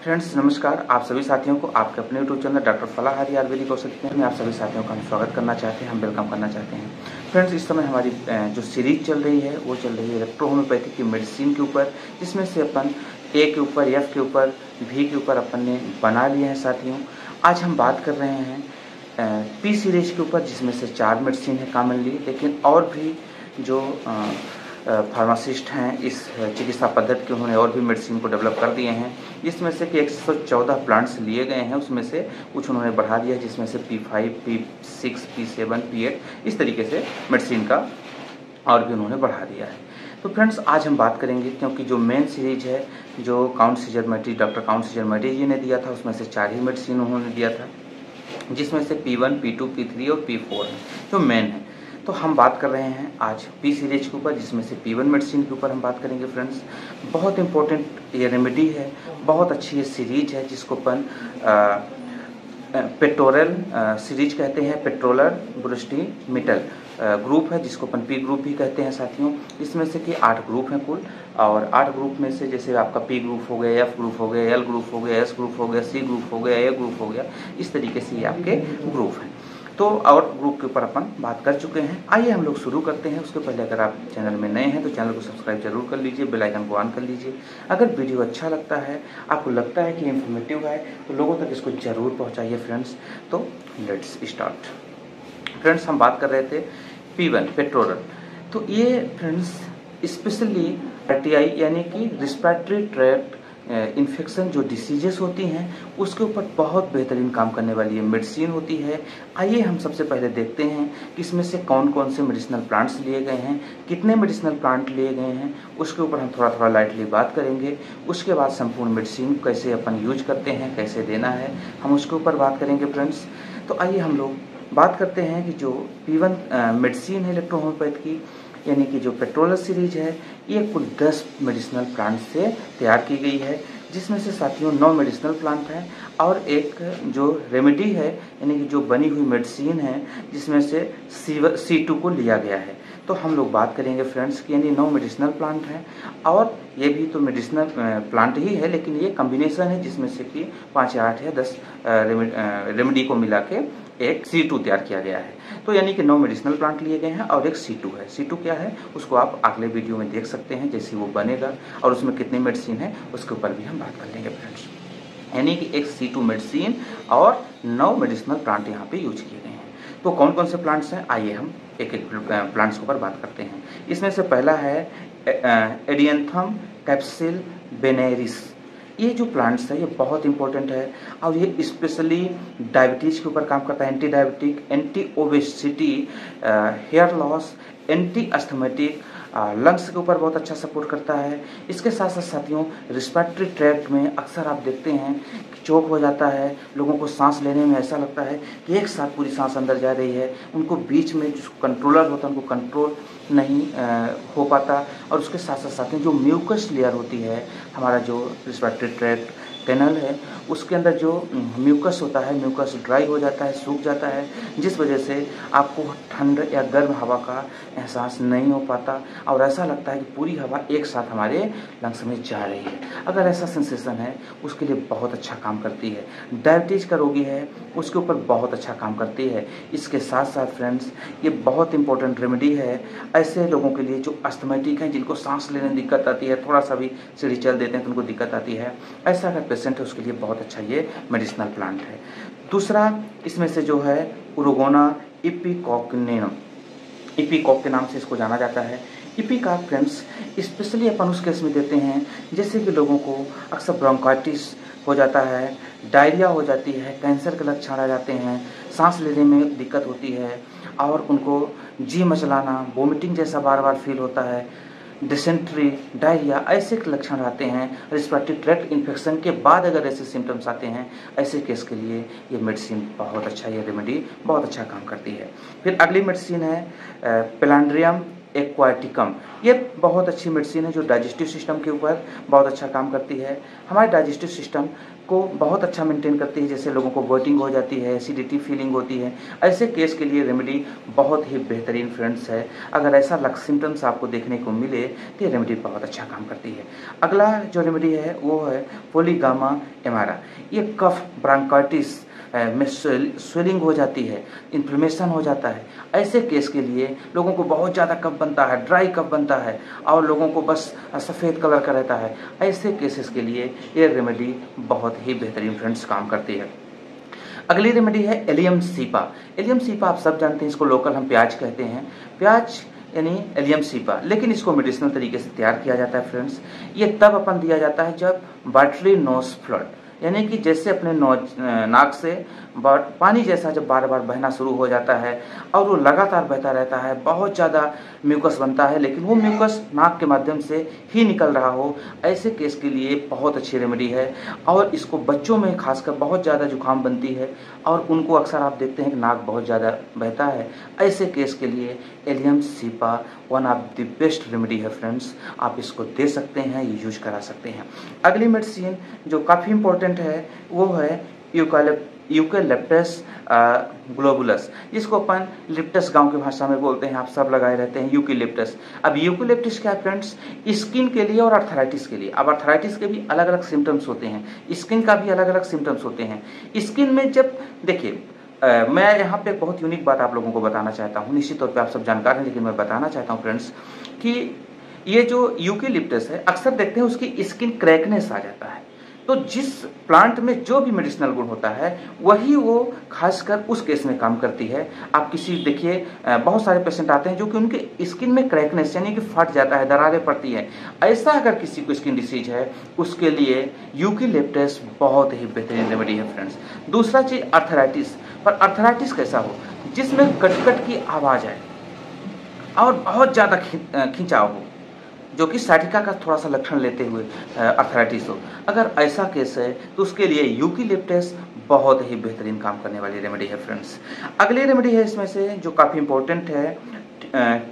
Friends नमस्कार। आप सभी साथियों को आपके अपने यूट्यूब चैनल डॉक्टर फलाहारी आयुर्वेदिक औषधि में आप सभी साथियों का हम स्वागत करना चाहते हैं, हम वेलकम करना चाहते हैं। फ्रेंड्स इस समय हमारी जो सीरीज चल रही है वो चल रही है इलेक्ट्रो होम्योपैथी की मेडिसिन के ऊपर, जिसमें से अपन ए के ऊपर, एफ के ऊपर, भी के ऊपर अपन ने बना लिए हैं साथियों। आज हम बात कर रहे हैं पी सीरीज के ऊपर, जिसमें से 4 मेडिसिन है कॉमनली, लेकिन और भी जो फार्मासिस्ट हैं इस चिकित्सा पद्धति के, उन्होंने और भी मेडिसिन को डेवलप कर दिए हैं। इसमें से कि 114 प्लांट्स लिए गए हैं, उसमें से कुछ उन्होंने बढ़ा दिया है, जिसमें से P5, P6, P7, P8 इस तरीके से मेडिसिन का और भी उन्होंने बढ़ा दिया है। तो फ्रेंड्स आज हम बात करेंगे, क्योंकि जो मेन सीरीज है जो Count Cesare Mattei doctor Count Cesare Mattei ji ने दिया था, उसमें से 4 ही मेडिसिन उन्होंने दिया था, जिसमें से P1, P2, P3 और P4 है जो मेन है। तो हम बात कर रहे हैं आज पी सीरीज के ऊपर, जिसमें से P1 मेडिसिन के ऊपर हम बात करेंगे। फ्रेंड्स बहुत इंपॉर्टेंट ये रेमेडी है, बहुत अच्छी ये सीरीज है, जिसको अपन पेट्रोरल सीरीज कहते हैं। पेट्रोलर ब्रुस्टी मिटल ग्रुप है, जिसको अपन पी ग्रुप भी कहते हैं साथियों। इसमें से कि 8 ग्रुप हैं कुल, और 8 ग्रुप में से जैसे आपका पी ग्रुप हो गया, एफ ग्रुप हो गया, एल ग्रुप हो गया, एस ग्रुप हो गया, सी ग्रुप हो गया, ए ग्रुप हो गया, इस तरीके से ये आपके ग्रुप हैं। तो और ग्रुप के ऊपर अपन बात कर चुके हैं। आइए हम लोग शुरू करते हैं। उसके पहले अगर आप चैनल में नए हैं तो चैनल को सब्सक्राइब जरूर कर लीजिए, बेल आइकन को ऑन कर लीजिए। अगर वीडियो अच्छा लगता है, आपको लगता है कि इन्फॉर्मेटिव है, तो लोगों तक इसको जरूर पहुंचाइए फ्रेंड्स। तो लेट्स स्टार्ट। फ्रेंड्स हम बात कर रहे थे P1 पेट्रोरल। तो ये फ्रेंड्स स्पेशली RTI यानी कि रिस्पिरेटरी ट्रैक्ट इन्फेक्शन जो डिसीजेस होती हैं उसके ऊपर बहुत बेहतरीन काम करने वाली ये मेडिसिन होती है। आइए हम सबसे पहले देखते हैं कि इसमें से कौन कौन से मेडिसिनल प्लांट्स लिए गए हैं, कितने मेडिसिनल प्लांट लिए गए हैं, उसके ऊपर हम थोड़ा थोड़ा लाइटली बात करेंगे। उसके बाद संपूर्ण मेडिसिन कैसे अपन यूज करते हैं, कैसे देना है, हम उसके ऊपर बात करेंगे फ्रेंड्स। तो आइए हम लोग बात करते हैं कि जो P1 मेडिसिन है इलेक्ट्रो होम्योपैथ की, यानी कि जो पेट्रोलर सीरीज है, ये कुल 10 मेडिसिनल प्लांट से तैयार की गई है, जिसमें से साथियों 9 मेडिसिनल प्लांट हैं और एक जो रेमेडी है यानी कि जो बनी हुई मेडिसिन है, जिसमें से C2 को लिया गया है। तो हम लोग बात करेंगे फ्रेंड्स कि यानी 9 मेडिसिनल प्लांट हैं, और ये भी तो मेडिसिनल प्लांट ही है, लेकिन ये कॉम्बिनेशन है, जिसमें से कि 5 या 8 या 10 रेमेडी को मिला के एक C2 तैयार किया गया है। तो यानी कि 9 मेडिसिनल प्लांट लिए गए हैं और एक C2 है। C2 क्या है उसको आप अगले वीडियो में देख सकते हैं, जैसे वो बनेगा, और उसमें कितनी मेडिसिन है उसके ऊपर भी हम बात कर लेंगे फ्रेंड्स। यानी कि एक C2 मेडिसिन और 9 मेडिसिनल प्लांट यहाँ पे यूज किए गए हैं। तो कौन कौन से प्लांट्स हैं, आइए हम एक एक प्लांट्स के ऊपर बात करते हैं। इसमें से पहला है एडियंथम कैप्सिल बेनेरिस। ये जो प्लांट्स है ये बहुत इंपॉर्टेंट है, और ये स्पेशली डायबिटीज के ऊपर काम करता है। Anti diabetic, anti obesity, hair loss, anti asthmatic, lungs के ऊपर बहुत अच्छा सपोर्ट करता है। इसके साथ साथ साथियों रिस्पिरेटरी ट्रैक्ट में अक्सर आप देखते हैं कि चोक हो जाता है, लोगों को सांस लेने में ऐसा लगता है कि एक साथ पूरी सांस अंदर जा रही है, उनको बीच में जो कंट्रोलर होता है उनको कंट्रोल नहीं हो पाता। और उसके साथ साथ साथियों जो म्यूकस लेयर होती है, हमारा जो रिस्पिरेटरी ट्रैक्ट कैनल है, उसके अंदर जो म्यूकस होता है, म्यूकस ड्राई हो जाता है, सूख जाता है, जिस वजह से आपको ठंड या गर्म हवा का एहसास नहीं हो पाता, और ऐसा लगता है कि पूरी हवा एक साथ हमारे लंग्स में जा रही है। अगर ऐसा सेंसेशन है उसके लिए बहुत अच्छा काम करती है। डायबिटीज का रोगी है उसके ऊपर बहुत अच्छा काम करती है। इसके साथ साथ फ्रेंड्स ये बहुत इंपॉर्टेंट रेमेडी है ऐसे लोगों के लिए जो अस्थमेटिक हैं, जिनको सांस लेने में दिक्कत आती है, थोड़ा सा भी सीढ़ी चल देते हैं तो उनको दिक्कत आती है। ऐसा अगर पेशेंट है उसके लिए बहुत अच्छा ये मेडिसिनल प्लांट है। दूसरा इसमें से जो है उरोगोना इपिकॉकनेम, इपिकॉक के नाम से इसको जाना जाता है। इपिकॉक फ्रेंड्स स्पेशली अपन उस केस में देते हैं जैसे कि लोगों को अक्सर ब्रोंकाइटिस हो जाता है, डायरिया हो जाती है, कैंसर के लक्षण आ जाते हैं, सांस लेने में दिक्कत होती है, और उनको जी मचलाना, वोमिटिंग जैसा बार बार फील होता है, डिसेंट्री, डायरिया ऐसे लक्षण आते हैं। रिस्पिरेटरी ट्रैक्ट इन्फेक्शन के बाद अगर ऐसे सिम्टम्स आते हैं, ऐसे केस के लिए ये मेडिसिन बहुत अच्छा, ये रेमेडी बहुत अच्छा काम करती है। फिर अगली मेडिसिन है प्लांड्रियम एक्वाटिकम। ये बहुत अच्छी मेडिसिन है जो डाइजेस्टिव सिस्टम के ऊपर बहुत अच्छा काम करती है। हमारे डाइजेस्टिव सिस्टम को बहुत अच्छा मेंटेन करती है। जैसे लोगों को वोटिंग हो जाती है, एसिडिटी फीलिंग होती है, ऐसे केस के लिए रेमेडी बहुत ही बेहतरीन फ्रेंड्स है। अगर ऐसा सिम्टम्स आपको देखने को मिले तो ये रेमेडी बहुत अच्छा काम करती है। अगला जो रेमेडी है वो है पॉलीगामा एमारा। ये कफ ब्रांकाइटिस में स्वेलिंग हो जाती है, इन्फ्लेमेशन हो जाता है, ऐसे केस के लिए लोगों को बहुत ज़्यादा कफ बनता है, ड्राई कफ बनता है और लोगों को बस सफ़ेद कलर का रहता है, ऐसे केसेस के लिए ये रेमेडी बहुत ही बेहतरीन फ्रेंड्स काम करती है। अगली रेमेडी है एलियम सीपा। एलियम सीपा आप सब जानते हैं, इसको लोकल हम प्याज कहते हैं। प्याज यानी एलियम सीपा, लेकिन इसको मेडिसिनल तरीके से तैयार किया जाता है फ्रेंड्स। ये तब अपन दिया जाता है जब वाटरी नोज फ्लड, यानी कि जैसे अपने नाक से पानी जैसा जब बार बार बहना शुरू हो जाता है और वो लगातार बहता रहता है, बहुत ज़्यादा म्यूकस बनता है, लेकिन वो म्यूकस नाक के माध्यम से ही निकल रहा हो, ऐसे केस के लिए बहुत अच्छी रेमेडी है। और इसको बच्चों में खासकर बहुत ज़्यादा जुकाम बनती है और उनको अक्सर आप देखते हैं कि नाक बहुत ज़्यादा बहता है, ऐसे केस के लिए allium cepa one of the best remedy है फ्रेंड्स। आप इसको दे सकते हैं, ये यूज करा सकते हैं। अगली मेडिसिन जो काफ़ी इंपॉर्टेंट है वो है यूकेलिप्टस ग्लोबुलस, जिसको अपन लिप्टस गांव की भाषा में बोलते हैं, आप सब लगाए रहते हैं यूकेलिप्टस। अब यूकेलिप्टस क्या है फ्रेंड्स, स्किन के लिए और अर्थराइटिस के लिए। अब अर्थराइटिस के भी अलग अलग सिम्टम्स होते हैं, स्किन का भी अलग अलग सिम्टम्स होते हैं। स्किन में जब देखिए मैं यहाँ पे बहुत यूनिक बात आप लोगों को बताना चाहता हूँ, निश्चित तौर पे आप सब जानकार हैं, लेकिन मैं बताना चाहता हूँ फ्रेंड्स कि ये जो यूकेलिप्टस है अक्सर देखते हैं उसकी स्किन क्रैकनेस आ जाता है। तो जिस प्लांट में जो भी मेडिसिनल गुण होता है वही वो खासकर उस केस में काम करती है। आप किसी देखिए बहुत सारे पेशेंट आते हैं जो कि उनके स्किन में क्रैकनेस यानी कि फट जाता है, दरारें पड़ती है, ऐसा अगर किसी को स्किन डिसीज है उसके लिए यूकेलिप्टस बहुत ही बेहतरीन रेमेडी है फ्रेंड्स। दूसरा चीज अर्थराइटिस, पर अर्थराइटिस कैसा हो जिसमें कटकट की आवाज़ आए और बहुत ज़्यादा खिंचाव हो, जो कि साइटिका का थोड़ा सा लक्षण लेते हुए अर्थराइटिस हो, अगर ऐसा केस है तो उसके लिए यूकेलिप्टस बहुत ही बेहतरीन काम करने वाली रेमेडी है फ्रेंड्स। अगली रेमेडी है इसमें से जो काफ़ी इंपॉर्टेंट है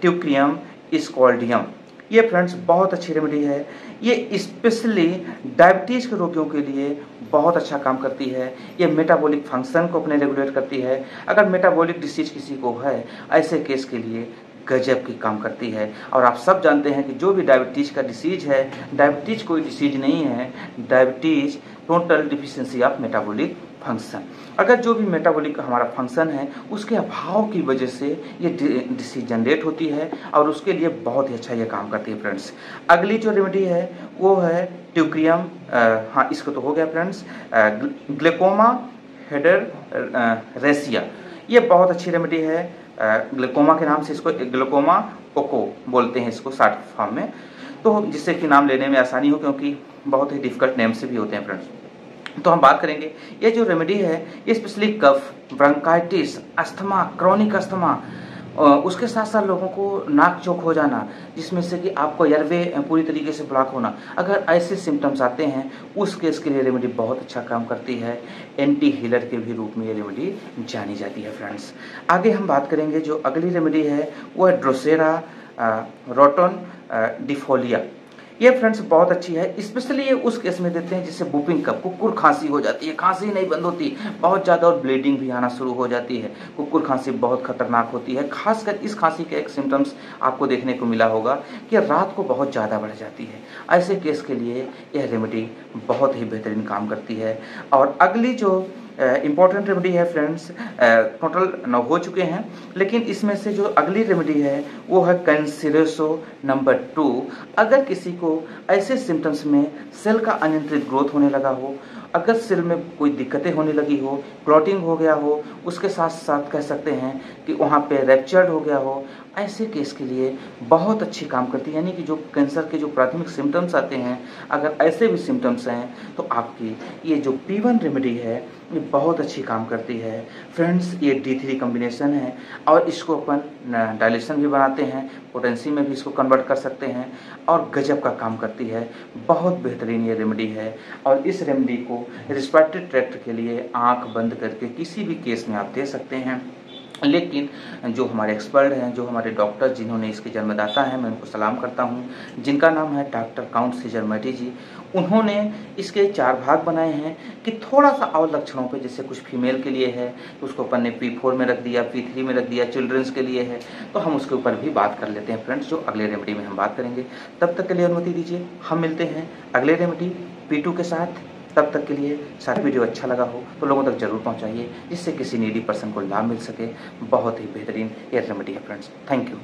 ट्यूक्रियम स्कॉल्डियम। ये फ्रेंड्स बहुत अच्छी रेमेडी है। ये स्पेशली डायबिटीज़ के रोगियों के लिए बहुत अच्छा काम करती है। ये मेटाबॉलिक फंक्शन को अपने रेगुलेट करती है। अगर मेटाबॉलिक डिसीज किसी को है ऐसे केस के लिए गजब की काम करती है। और आप सब जानते हैं कि जो भी डायबिटीज़ का डिसीज है, डायबिटीज़ कोई डिसीज नहीं है, diabetes total deficiency of metabolic function. अगर जो भी मेटाबॉलिक हमारा फंक्शन है उसके अभाव की वजह से ये डिसीज जनरेट होती है और उसके लिए बहुत ही अच्छा ये काम करती है फ्रेंड्स। अगली जो रेमेडी है वो है ट्यूक्रियम, हाँ इसको तो हो गया फ्रेंड्स, ग्लूकोमा हेडेरेसिया। ये बहुत अच्छी रेमेडी है। ग्लूकोमा के नाम से इसको ग्लूकोमा ओको बोलते हैं इसको शॉर्ट फॉर्म में, तो जिससे कि नाम लेने में आसानी हो क्योंकि बहुत ही डिफिकल्ट नेम से भी होते हैं फ्रेंड्स। तो हम बात करेंगे ये जो रेमेडी है ये स्पेशली कफ, ब्रोंकाइटिस, अस्थमा, क्रॉनिक अस्थमा, उसके साथ साथ लोगों को नाक चौक हो जाना जिसमें से कि आपको एयरवे पूरी तरीके से ब्लॉक होना, अगर ऐसे सिम्टम्स आते हैं उस केस के लिए रेमेडी बहुत अच्छा काम करती है। एंटी हीलर के भी रूप में ये रेमेडी जानी जाती है फ्रेंड्स। आगे हम बात करेंगे जो अगली रेमेडी है वो है ड्रोसेरा रोटोनडिफोलिया। ये फ्रेंड्स बहुत अच्छी है, स्पेशली ये उस केस में देते हैं जिससे वूपिंग कफ, कुकुर खांसी हो जाती है, खांसी नहीं बंद होती, बहुत ज़्यादा और ब्लीडिंग भी आना शुरू हो जाती है। कुकुर खांसी बहुत खतरनाक होती है। खासकर इस खांसी के एक सिम्टम्स आपको देखने को मिला होगा कि रात को बहुत ज़्यादा बढ़ जाती है। ऐसे केस के लिए यह रेमेडी बहुत ही बेहतरीन काम करती है। और अगली जो इम्पॉर्टेंट रेमेडी है फ्रेंड्स, टोटल 9 हो चुके हैं, लेकिन इसमें से जो अगली रेमेडी है वो है कैंसिरोसो नंबर 2। अगर किसी को ऐसे सिम्टम्स में सेल का अनियंत्रित ग्रोथ होने लगा हो, अगर सेल में कोई दिक्कतें होने लगी हो, क्लॉटिंग हो गया हो, उसके साथ साथ कह सकते हैं कि वहाँ पे रैप्चर्ड हो गया हो, ऐसे केस के लिए बहुत अच्छी काम करती है। यानी कि जो कैंसर के जो प्राथमिक सिम्टम्स आते हैं, अगर ऐसे भी सिम्टम्स हैं तो आपकी ये जो P1 रेमेडी है ये बहुत अच्छी काम करती है फ्रेंड्स। ये D3 कॉम्बिनेशन है और इसको अपन डायलेशन भी बनाते हैं, पोटेंसी में भी इसको कन्वर्ट कर सकते हैं और गजब का काम करती है। बहुत बेहतरीन ये रेमेडी है और इस रेमेडी को रिस्पिरेटरी ट्रैक्ट के लिए आंख बंद करके किसी भी केस में आप दे सकते हैं लेकिन जो हमारे एक्सपर्ट हैं, जो हमारे डॉक्टर जिन्होंने इसके जन्मदाता हैं, मैं उनको सलाम करता हूँ, जिनका नाम है डॉक्टर काउंट सीजर मैटी जी। उन्होंने इसके 4 भाग बनाए हैं कि थोड़ा-सा और लक्षणों पे, जैसे कुछ फीमेल के लिए है तो उसको अपन ने P4 में रख दिया, P3 में रख दिया, चिल्ड्रंस के लिए है तो हम उसके ऊपर भी बात कर लेते हैं फ्रेंड्स, जो अगले रेमेडी में हम बात करेंगे। तब तक के लिए अनुमति दीजिए, हम मिलते हैं अगले रेमेडी P2 के साथ। तब तक के लिए सारा वीडियो अच्छा लगा हो तो लोगों तक जरूर पहुंचाइए, जिससे किसी नीडी पर्सन को लाभ मिल सके। बहुत ही बेहतरीन ये रेमेडी है फ्रेंड्स। Thank you.